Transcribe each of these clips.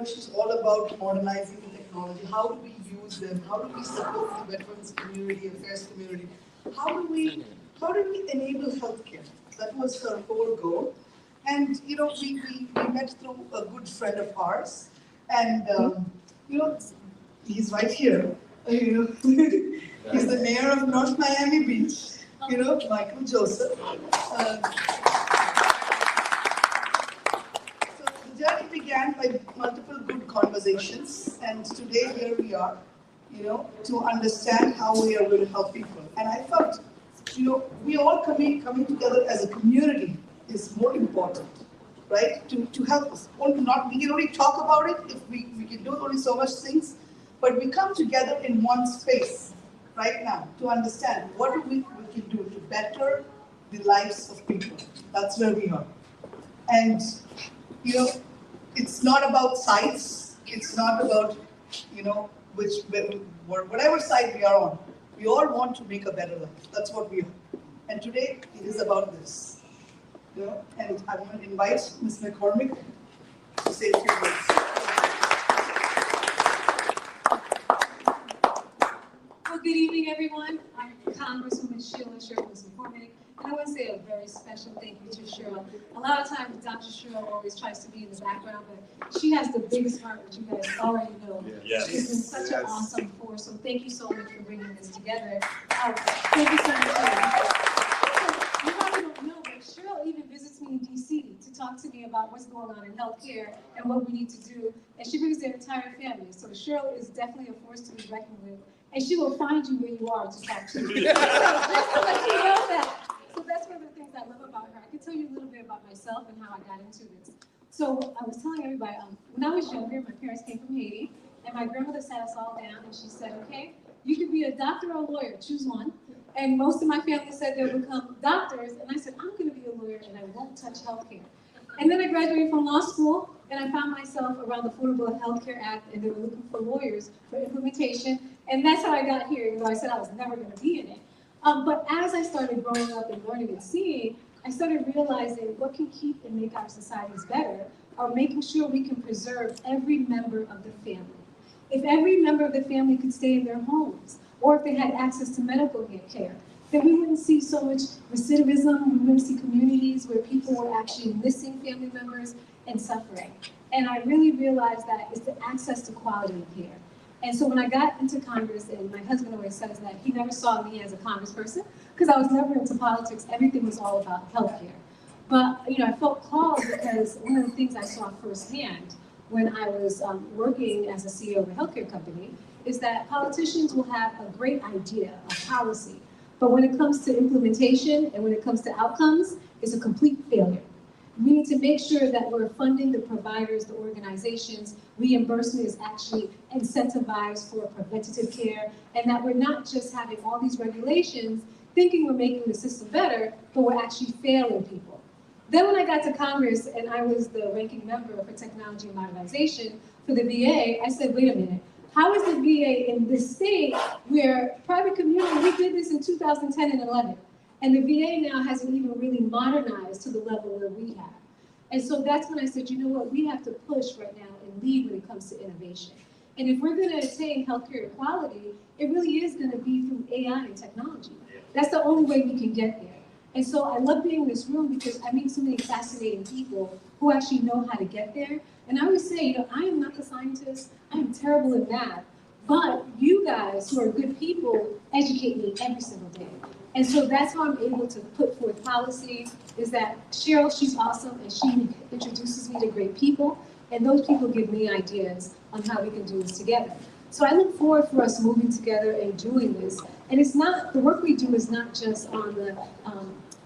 she's all about modernizing the technology. How do we use them? How do we support the veterans community, affairs community? How do we enable healthcare? That was her whole goal. And we met through a good friend of ours, and he's right here. He's the mayor of North Miami Beach. Michael Joseph. So the journey began by multiple good conversations, and today here we are, to understand how we are going to help people. And I thought, we all coming together as a community is more important, right? To help us. We can only talk about it if we can do only so much things, but we come together in one space right now to understand what we can do to better the lives of people. That's where we are. And it's not about sides. It's not about whatever side we are on. We all want to make a better life. That's what we are. And today it is about this. And I want to invite Ms. McCormick to say a few words. Well, good evening, everyone. I'm Congresswoman Sherly McCormick, and I want to say a very special thank you to Cheryl. A lot of times, Dr. Cheryl always tries to be in the background, but she has the biggest heart, which you guys already know. Yes. She's been such an awesome force, so thank you so much for bringing this together. Thank you so much. You probably don't know, but Cheryl even visits me in D.C. to talk to me about what's going on in healthcare and what we need to do, and she brings their entire family. So Cheryl is definitely a force to be reckoned with, and she will find you where you are to talk to you. So just to let you know that. So that's one of the things I love about her. I can tell you a little bit about myself and how I got into this. So I was telling everybody, when I was younger, my parents came from Haiti, and my grandmother sat us all down, and she said, okay, you can be a doctor or a lawyer, choose one. And most of my family said they'll become doctors, and I said, I'm going to be a lawyer, and I won't touch healthcare. And then I graduated from law school, and I found myself around the Affordable Health Care Act, and they were looking for lawyers for implementation, and that's how I got here, even though I said I was never going to be in it. But as I started growing up and learning and seeing, I started realizing what can keep and make our societies better are making sure we can preserve every member of the family. If every member of the family could stay in their homes, or if they had access to medical care, then we wouldn't see so much recidivism, we wouldn't see communities where people were actually missing family members and suffering. And I really realized that it's the access to quality care. And so when I got into Congress, and my husband always says that he never saw me as a congressperson, because I was never into politics, everything was all about healthcare. But I felt called because one of the things I saw firsthand when I was working as a CEO of a healthcare company is that politicians will have a great idea, a policy, but when it comes to implementation and when it comes to outcomes, it's a complete failure. We need to make sure that we're funding the providers, the organizations, reimbursement is actually incentivized for preventative care, and that we're not just having all these regulations thinking we're making the system better, but we're actually failing people. Then when I got to Congress and I was the ranking member for technology and modernization for the VA, I said, wait a minute, how is the VA in this state where private community, we did this in 2010 and 11, and the VA now hasn't even really modernized to the level where we have. And so that's when I said, you know what, we have to push right now and lead when it comes to innovation. And if we're gonna attain healthcare equality, it really is gonna be through AI and technology. That's the only way we can get there. And so I love being in this room because I meet so many fascinating people who actually know how to get there. And I always say, I am not the scientist, I am terrible in math, but you guys who are good people educate me every single day. And so that's how I'm able to put forth policy, is that Cheryl, she's awesome, and she introduces me to great people, and those people give me ideas on how we can do this together. So I look forward for us moving together and doing this. And it's not, the work we do is not just on the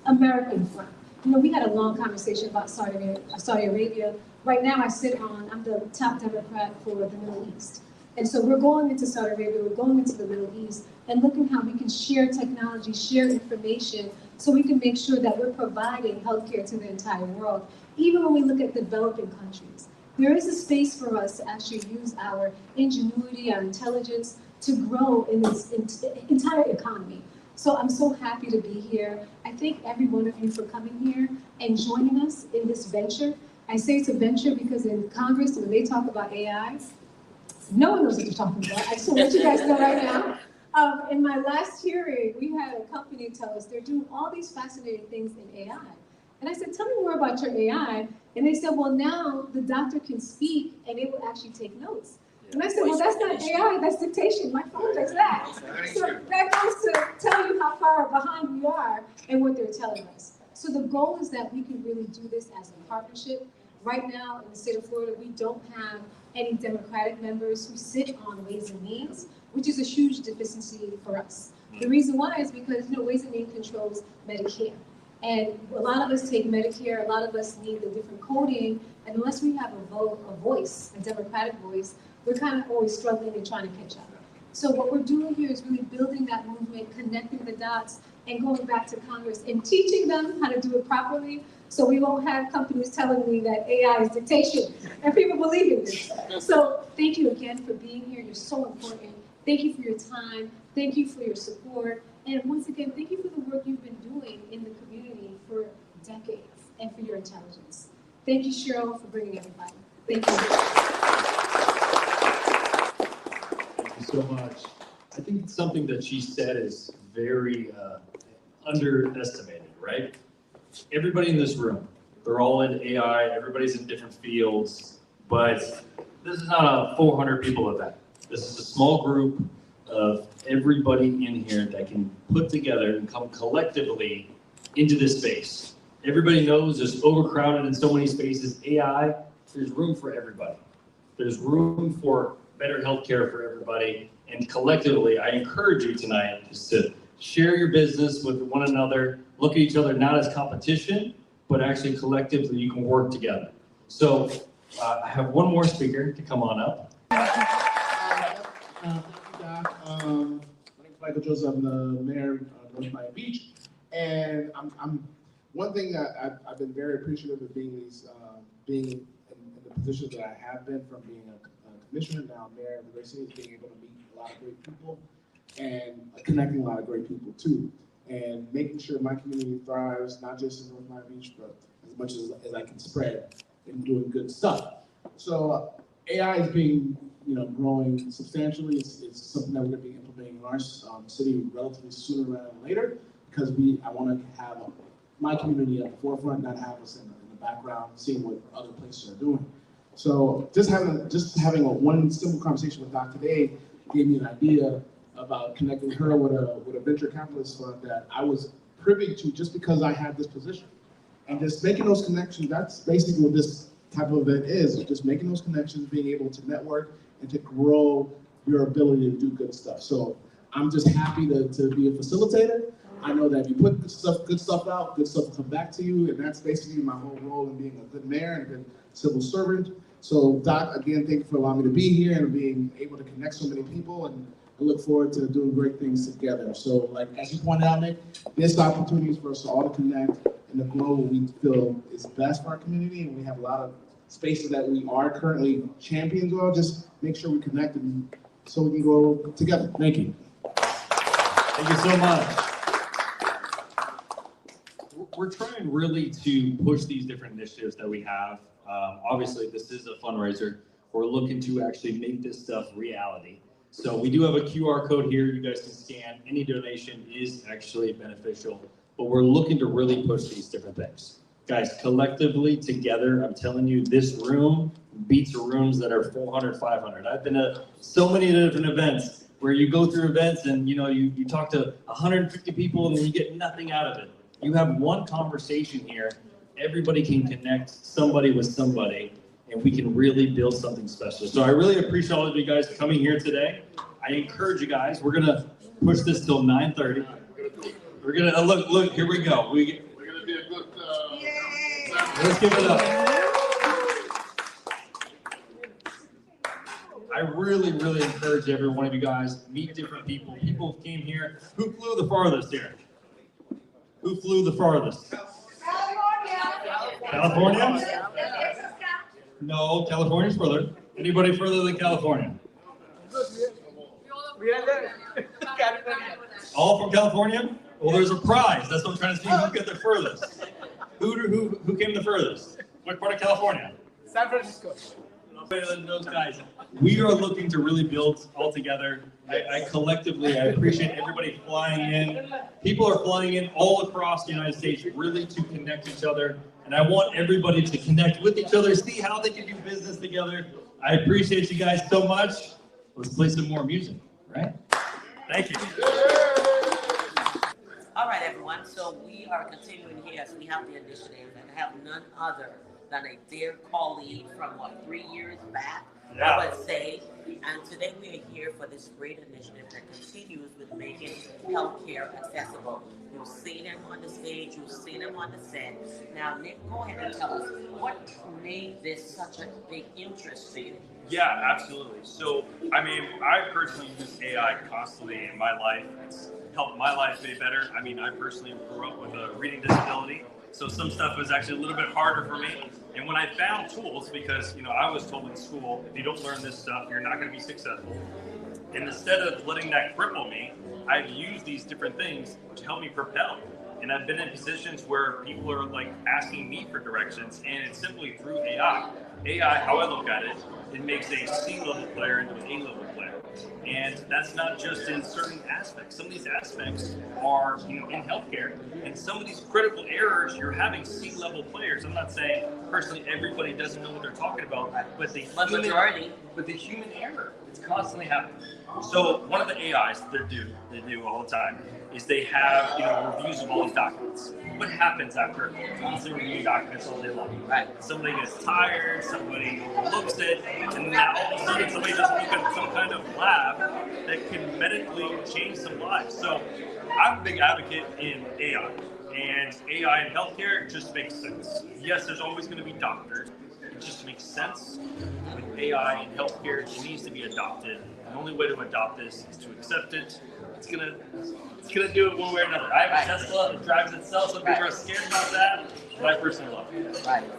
American front. We had a long conversation about Saudi Arabia. Right now I'm the top Democrat for the Middle East. And so we're going into Saudi Arabia, we're going into the Middle East, and looking how we can share technology, share information, so we can make sure that we're providing healthcare to the entire world, even when we look at developing countries. There is a space for us to actually use our ingenuity, our intelligence, to grow in this entire economy. So I'm so happy to be here. I thank every one of you for coming here and joining us in this venture. I say it's a venture because in Congress, when they talk about AI, no one knows what they're talking about. I just want to let you guys know right now. In my last hearing, we had a company tell us they're doing all these fascinating things in AI. And I said, tell me more about your AI. And they said, well, now the doctor can speak and it will actually take notes. And I said, well, that's not AI, that's dictation. My phone does that. So that goes to tell you how far behind we are and what they're telling us. So the goal is that we can really do this as a partnership. Right now in the state of Florida, we don't have any Democratic members who sit on Ways and Means, which is a huge deficiency for us. The reason why is because Ways and Means controls Medicare. And a lot of us take Medicare, a lot of us need the different coding, and unless we have a voice, a Democratic voice, we're kind of always struggling and trying to catch up. So what we're doing here is really building that movement, connecting the dots, and going back to Congress and teaching them how to do it properly, so we won't have companies telling me that AI is dictation, and people believe in this. So thank you again for being here. You're so important. Thank you for your time. Thank you for your support. And once again, thank you for the work you've been doing in the community for decades and for your intelligence. Thank you, Cheryl, for bringing everybody. Thank you. Thank you so much. I think something that she said is very underestimated, right? Everybody in this room, they're all in AI, everybody's in different fields, but this is not a 400 people event. This is a small group of everybody in here that can put together and come collectively into this space. Everybody knows it's overcrowded in so many spaces. AI, there's room for everybody. There's room for better healthcare for everybody. And collectively, I encourage you tonight just to share your business with one another, look at each other not as competition, but actually collectively you can work together. So I have one more speaker to come on up. Thank you, Doc. My name is Michael Joseph. I'm the mayor of North Miami Beach, and I'm one thing that I've been very appreciative of being in the position that I have been, from being a commissioner, now mayor of the great city, is being able to meet a lot of great people and connecting a lot of great people too, and making sure my community thrives, not just in North Miami Beach, but as much as I can spread in doing good stuff. So AI is being growing substantially. It's something that we're going to be implementing in our city relatively sooner rather than later, because I want to have my community at the forefront, not have us in the background, seeing what other places are doing. So just having one simple conversation with Doc today gave me an idea about connecting her with a venture capitalist fund that I was privy to just because I had this position. And just making those connections, that's basically what this type of event is just making those connections, being able to network and to grow your ability to do good stuff. So I'm just happy to be a facilitator. I know that if you put good stuff out, good stuff will come back to you, and that's basically my whole role in being a good mayor and a good civil servant. So Doc, again, thank you for allowing me to be here and being able to connect so many people, and I look forward to doing great things together. So like, as you pointed out, Nick, there's opportunities for us all to connect and to grow what we feel is best for our community, and we have a lot of spaces that we are currently champions of. Just make sure we connect and so we can grow together. Thank you. Thank you so much. We're trying really to push these different initiatives that we have. Obviously, this is a fundraiser. We're looking to actually make this stuff reality. So we do have a QR code here you guys can scan. Any donation is actually beneficial, but we're looking to really push these different things. Guys, collectively, together, I'm telling you, this room beats rooms that are 400, 500. I've been to so many different events where you go through events and you talk to 150 people and you get nothing out of it. You have one conversation here, everybody can connect somebody with somebody, and we can really build something special. So I really appreciate all of you guys coming here today. I encourage you guys, we're gonna push this till 9:30. We're gonna, look, here we go. We're gonna be a good, let's give it up. I really, really encourage every one of you guys, meet different people. People came here. Who flew the farthest here? Who flew the farthest? California? No, California's further. Anybody further than California? All from California? Well, there's a prize. That's what I'm trying to see who get the furthest. Who came the furthest? What part of California? San Francisco. Better than those guys. We are looking to really build all together. I collectively, I appreciate everybody flying in. People are flying in all across the United States really to connect each other. And I want everybody to connect with each other, see how they can do business together. I appreciate you guys so much. Let's play some more music, right? Thank you. All right, everyone. So we are continuing here. So we have the initiative and have none other than a dear colleague from 3 years back, Yeah. I would say. And today we are here for this great initiative that continues with making healthcare accessible. You've seen him on the stage, you've seen him on the set. Now, Nick, go ahead and tell us what made this such a big interest for you. Yeah, absolutely. So, I mean, I personally use AI constantly in my life. It's helped my life be better. I mean, I personally grew up with a reading disability, so some stuff was actually a little bit harder for me. And when I found tools, because, I was told in school, if you don't learn this stuff, you're not going to be successful. And instead of letting that cripple me, I've used these different things to help me propel. And I've been in positions where people are like asking me for directions, and it's simply through AI. AI, how I look at it, it makes a C-level player into an A-level player. And that's not just in certain aspects. Some of these aspects are, in healthcare, and some of these critical errors, you're having C-level players. I'm not saying personally everybody doesn't know what they're talking about, but the human error, it's constantly happening. So one of the AIs that they do all the time is they have, reviews of all these documents. What happens after constantly reviewing documents all day long? Right. Somebody gets tired, somebody overlooks it, and now all of a sudden somebody just look at some kind of lab that can medically change some lives. So I'm a big advocate in AI, and AI in healthcare just makes sense. Yes, there's always going to be doctors. It just makes sense. With AI in healthcare, it needs to be adopted. The only way to adopt this is to accept it. It's gonna do it one way or another. I have a Tesla, it drives itself. Some people are scared about that, but I personally love it. Right.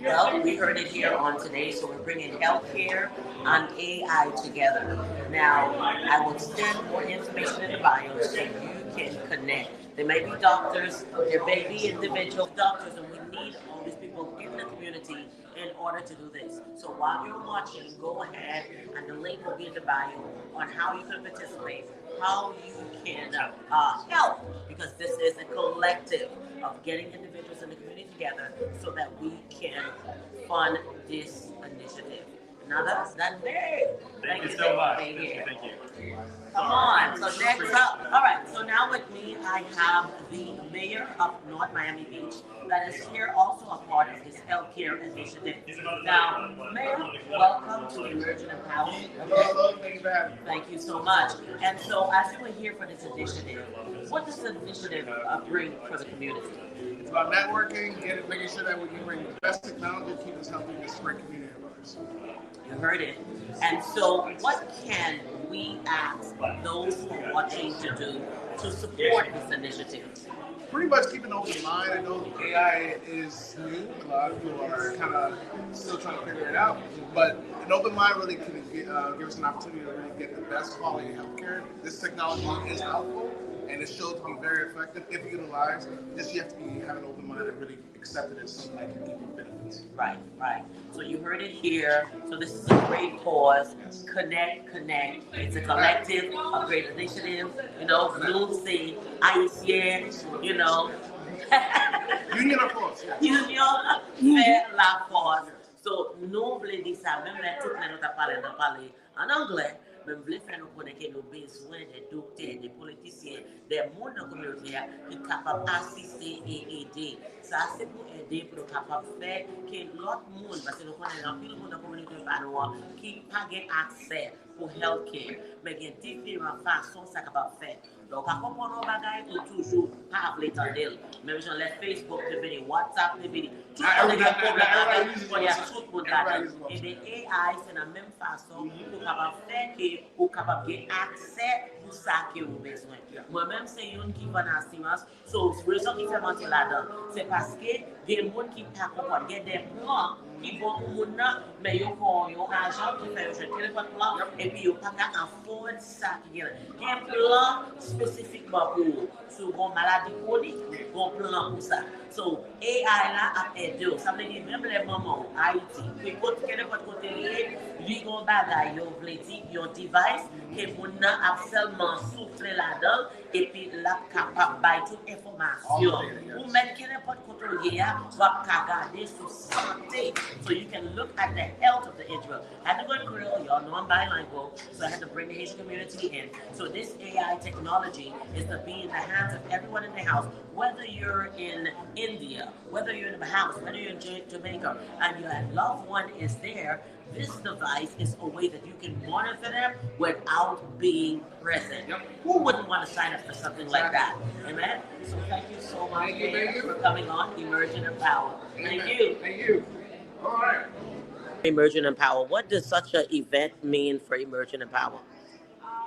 Well, we heard it here on today, so we're bringing healthcare and AI together. Now, I will send more information in the bio so you can connect. There may be doctors, there may be individual doctors, and we need all these people in the community in order to do this. So while you're watching, go ahead, and the link will be in the bio on how you can participate, how you can help, because this is a collective of getting individuals in the community together so that we can fund this initiative. Now that's done big. Thank you so much. Thank you. Thank you. Come on. So next up, all right. So now with me, I have the mayor of North Miami Beach that is here, also a part of this healthcare initiative. Now, Mayor, welcome to Emerging Empower. Hello, thank you for having me. Thank you so much. And so, as you were here for this initiative, what does the initiative bring for the community? It's about networking, making sure that we can bring the best technology to keep us healthy in this great community of ours. You heard it. And so, what can we ask those who are watching to do to support this initiative? Pretty much keep an open mind. I know AI is new. A lot of people are kind of still trying to figure it out. But an open mind really can give us an opportunity to really get the best quality healthcare. This technology is helpful, and it shows to be very effective if utilized. Just you have to have an open mind and really accept it as something that can give you benefits. Right, right. So you heard it here. So this is a great cause. Connect. It's a collective, a great initiative. Nous c'est haïtien, Union of force. Union fait la force. So nous voulons dire ça, même les toutes les nous parlé en anglais. Même voulons faire nous connaître que nous avons besoin des docteurs, des politiciens, des gens dans la communauté qui sont capables d'assister et aider. Ça, c'est pour aider, pour être capable de faire que l'autre monde, parce que nous connaissons un peu de monde dans la communauté qui n'a pas accès pour healthcare, mais il y a différentes façons de faire. Donc, à comprendre nos bagages, il faut toujours pas appeler tandel. Même sur les Facebook, les WhatsApp, tout le monde a des problèmes avec tout le monde là-dedans. Et les AI, c'est la même façon pour capable faire que pour capable avoir accès pour ça que vous avez besoin. Moi-même, c'est une qui va dans l'assurance. So, la raison qui fait mentir là-dedans, c'est parce que il y a des gens qui comprennent, il y a des plans qui vont pour les gens, mais ils ont un agent qui fait un téléphone plan et epi yo pa ka afford sa ki gen plan spesifikman pou sou gon maladi kronik, gon plan pou sa. So, AI la ap ede yo. Sa mwen di, mèm le maman Haiti, kene pot kote li gon bagay yo vle di, yon device, ke moun nan ap selman souffle la dan, epi la kapap bay tout informasyon. Ou men kene pot kote li ya, wap ka gade sou sante. So you can look at the health of the individual. I had to go to Creole, y'all know I'm bilingual, so I had to bring the Haitian community in. So this AI technology is to be in the hands of everyone in the house, whether you're in India, whether you're in the Bahamas, whether you're in Jamaica, and your loved one is there. This device is a way that you can monitor them without being present. Who wouldn't want to sign up for something like that? Amen? So thank you so much for coming on Emerging in Power. Thank you. Thank you. All right. Emerging in Power. What does such an event mean for Emerging in Power?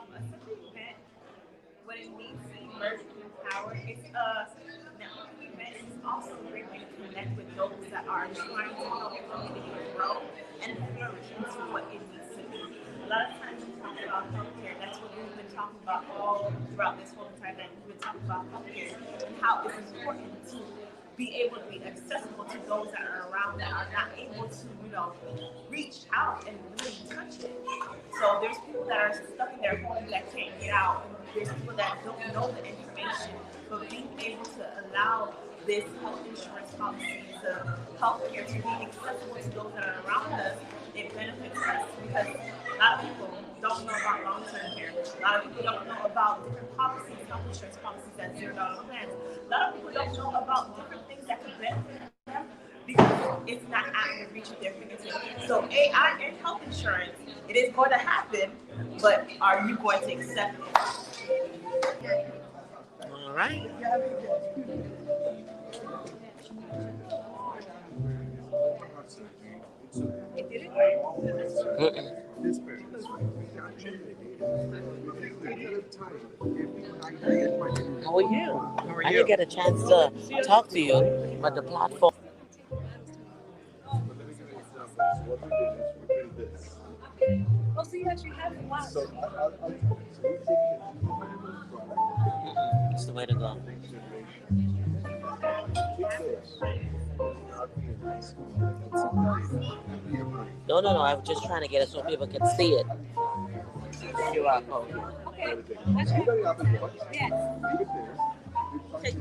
Such an event, what it means to emerge in power, it's a networking event. It's also a great way to connect with those that are trying to help the community grow and flourish into what it needs to be. A lot of times we talk about healthcare. That's what we've been talking about all throughout this whole entire event. We've been talking about healthcare and how it's important to be able to be accessible to those that are around that are not able to, reach out and really touch it. So there's people that are stuck in their homes that can't get out. And there's people that don't know the information, but being able to allow this health insurance policy, the healthcare to be accessible to those that are around us, it benefits us because a lot of people don't know about long-term care. A lot of people don't know about different policies, health insurance policies at $0 plans. A lot of people don't know about different things that could benefit them because it's not out of reach of their fingertips. So AI and health insurance, it is going to happen, but are you going to accept it? All right. How are you? I didn't get a chance to talk to you, but the platform. Oh, so you actually have a lot. It's the way to go. No. I was just trying to get it so people can see it. QR code. Okay. Yes. Take